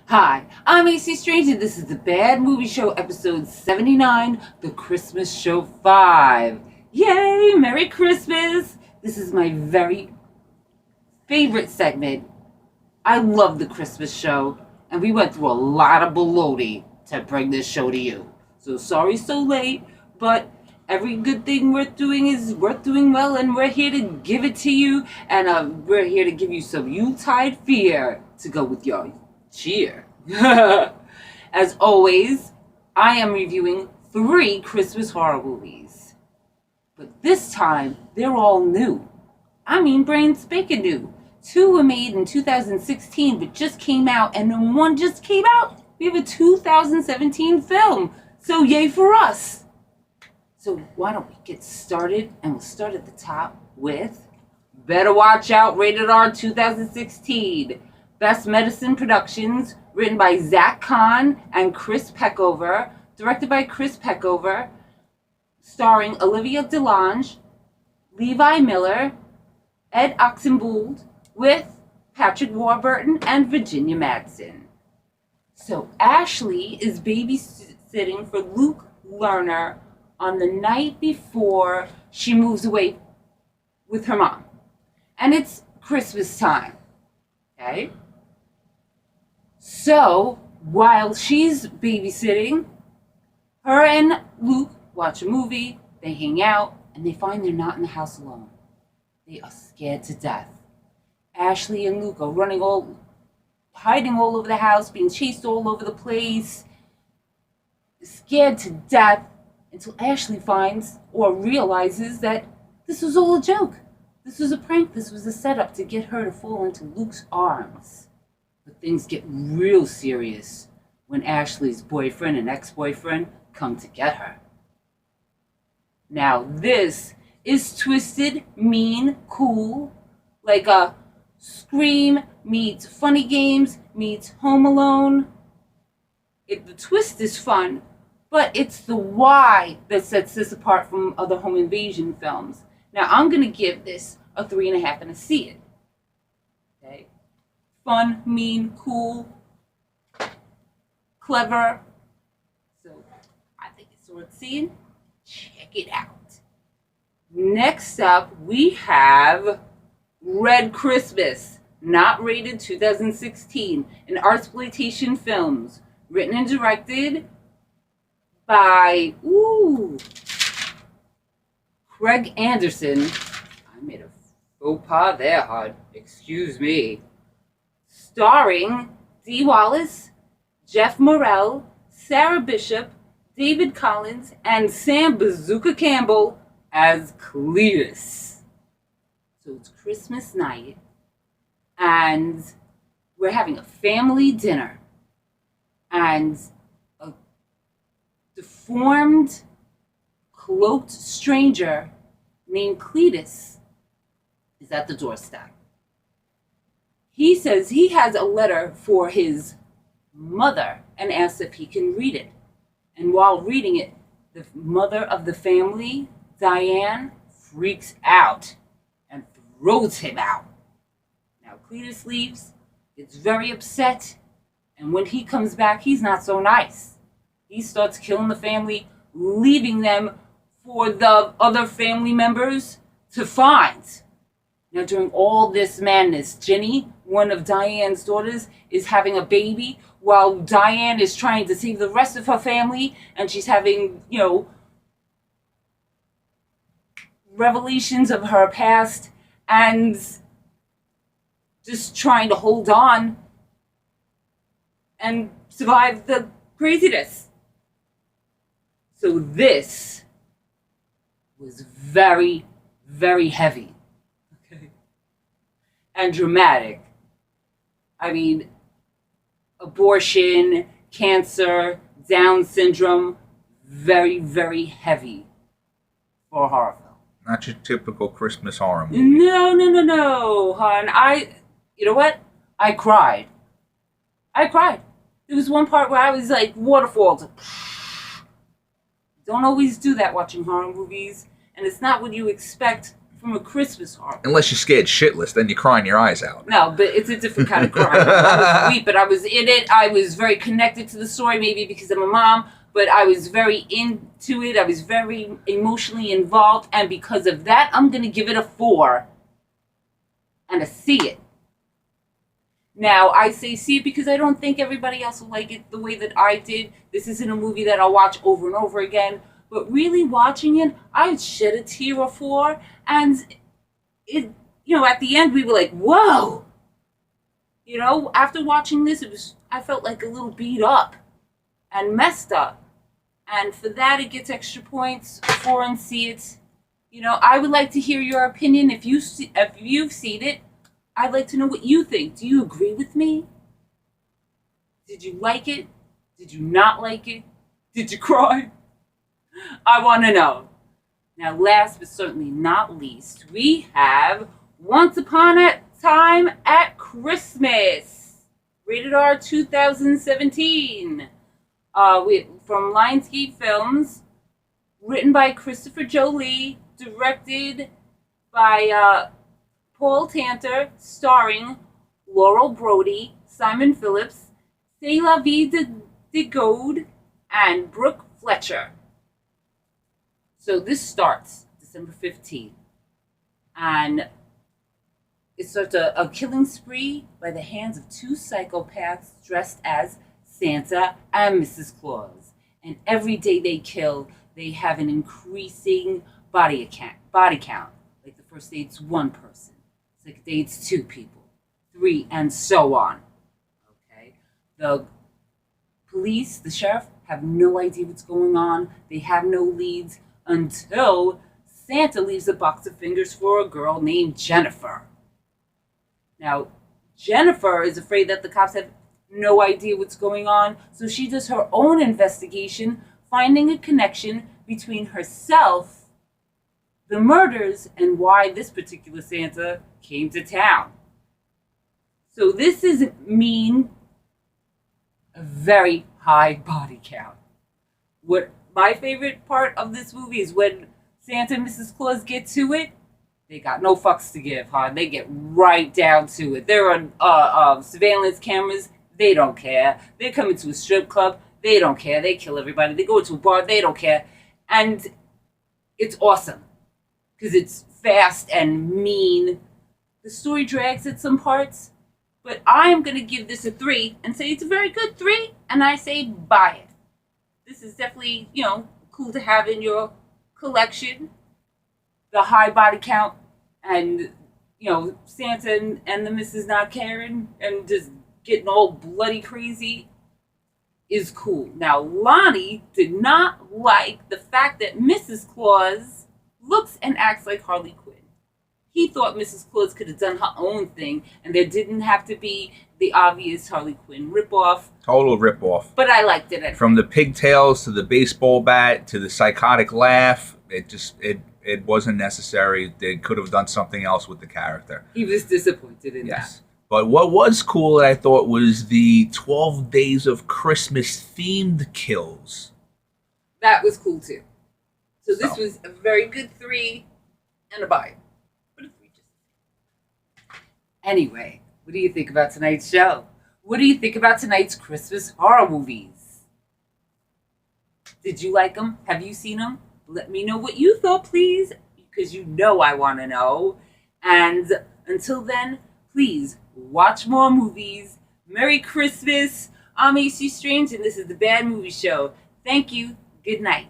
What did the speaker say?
Hi, I'm AC Strange, and this is the Bad Movie Show, episode 79, The Christmas Show 5. Yay! Merry Christmas! This is my very favorite segment. I love The Christmas Show, and we went through a lot of baloney to bring this show to you. So sorry so late, but every good thing worth doing is worth doing well, and we're here to give it to you, and we're here to give you some Yuletide fear to go with your cheer. As always, I am reviewing 3 Christmas horror movies. But this time, they're all new. I mean, brand spanking new. 2 were made in 2016, but just came out, and then 1 just came out. We have a 2017 film. So yay for us. So why don't we get started? And we'll start at the top with Better Watch Out, rated R 2016. Best Medicine Productions, written by Zach Kahn and Chris Peckover, directed by Chris Peckover, starring Olivia DeLange, Levi Miller, Ed Oxenbould, with Patrick Warburton and Virginia Madsen. So Ashley is babysitting for Luke Lerner on the night before she moves away with her mom. And it's Christmas time, okay? So, while she's babysitting, her and Luke watch a movie, they hang out, and they find they're not in the house alone. They are scared to death. Ashley and Luke are hiding all over the house, being chased all over the place, scared to death, until Ashley finds or realizes that this was all a joke. This was a prank. This was a setup to get her to fall into Luke's arms. But things get real serious when Ashley's boyfriend and ex-boyfriend come to get her. Now this is twisted, mean, cool, like a Scream meets Funny Games meets Home Alone. The twist is fun, but it's the why that sets this apart from other home invasion films. Now I'm going to give this a 3.5 and a C. Okay? Fun, mean, cool, clever. So I think it's worth seeing. Check it out. Next up, we have Red Christmas, not rated 2016, an artsploitation films, written and directed by Craig Anderson. I made a faux pas there, hon. Excuse me. Starring Dee Wallace, Jeff Morrell, Sarah Bishop, David Collins, and Sam Bazooka Campbell as Cletus. So it's Christmas night, and we're having a family dinner, and a deformed, cloaked stranger named Cletus is at the doorstep. He says he has a letter for his mother and asks if he can read it. And while reading it, the mother of the family, Diane, freaks out and throws him out. Now Cletus leaves, gets very upset, and when he comes back, he's not so nice. He starts killing the family, leaving them for the other family members to find. Now, during all this madness, Jenny, one of Diane's daughters, is having a baby while Diane is trying to save the rest of her family, and she's having, revelations of her past and just trying to hold on and survive the craziness. So this was very, very heavy. And dramatic. I mean, abortion, cancer, Down syndrome, very, very heavy for a horror film. Not your typical Christmas horror movie. No, hon. You know what? I cried. There was one part where I was like, waterfalls. Don't always do that watching horror movies, and it's not what you expect from a Christmas horror. Unless you're scared shitless, then you're crying your eyes out. No, but it's a different kind of cry. I was weeping. I was in it. I was very connected to the story, maybe because I'm a mom, but I was very into it. I was very emotionally involved, and because of that, I'm going to give it a 4 and a see it. Now, I say see it because I don't think everybody else will like it the way that I did. This isn't a movie that I'll watch over and over again. But really watching it, I shed a tear or 4. And, it, at the end, we were like, whoa. After watching this, I felt like a little beat up and messed up. And for that, it gets extra points, 4 and see it. I would like to hear your opinion. If you've seen it, I'd like to know what you think. Do you agree with me? Did you like it? Did you not like it? Did you cry? I want to know. Now, last but certainly not least, we have Once Upon a Time at Christmas. Rated R 2017. From Lionsgate Films. Written by Christopher Jolie. Directed by Paul Tanter, starring Laurel Brody, Simon Phillips, C'est la vie de Gode, and Brooke Fletcher. So this starts December 15th, and it starts a killing spree by the hands of 2 psychopaths dressed as Santa and Mrs. Claus. And every day they kill, they have an increasing body count. Like the first day it's 1 person. Second day it's 2 people, 3, and so on. Okay? The police, the sheriff, have no idea what's going on. They have no leads until Santa leaves a box of fingers for a girl named Jennifer. Now, Jennifer is afraid that the cops have no idea what's going on, so she does her own investigation, finding a connection between herself, the murders, and why this particular Santa came to town. So this is a very high body count. What my favorite part of this movie is when Santa and Mrs. Claus get to it, they got no fucks to give, huh? They get right down to it. They're on surveillance cameras. They don't care. They're coming to a strip club. They don't care. They kill everybody. They go to a bar. They don't care. And it's awesome because it's fast and mean. The story drags at some parts, but I am going to give this a 3 and say it's a very good 3, and I say buy it. This is definitely, cool to have in your collection. The high body count and, Santa and the missus not caring and just getting all bloody crazy is cool. Now, Lonnie did not like the fact that Mrs. Claus looks and acts like Harley Quinn. He thought Mrs. Claus could have done her own thing, and there didn't have to be the obvious Harley Quinn ripoff. Total ripoff. But I liked it. From the pigtails to the baseball bat to the psychotic laugh, it wasn't necessary. They could have done something else with the character. He was disappointed in that. Yes. But what was cool that I thought was the 12 Days of Christmas themed kills. That was cool too. So this was a very good 3 and a buy. Anyway, what do you think about tonight's show? What do you think about tonight's Christmas horror movies? Did you like them? Have you seen them? Let me know what you thought, please, because I want to know. And until then, please watch more movies. Merry Christmas. I'm AC Strange, and this is the Bad Movie Show. Thank you. Good night.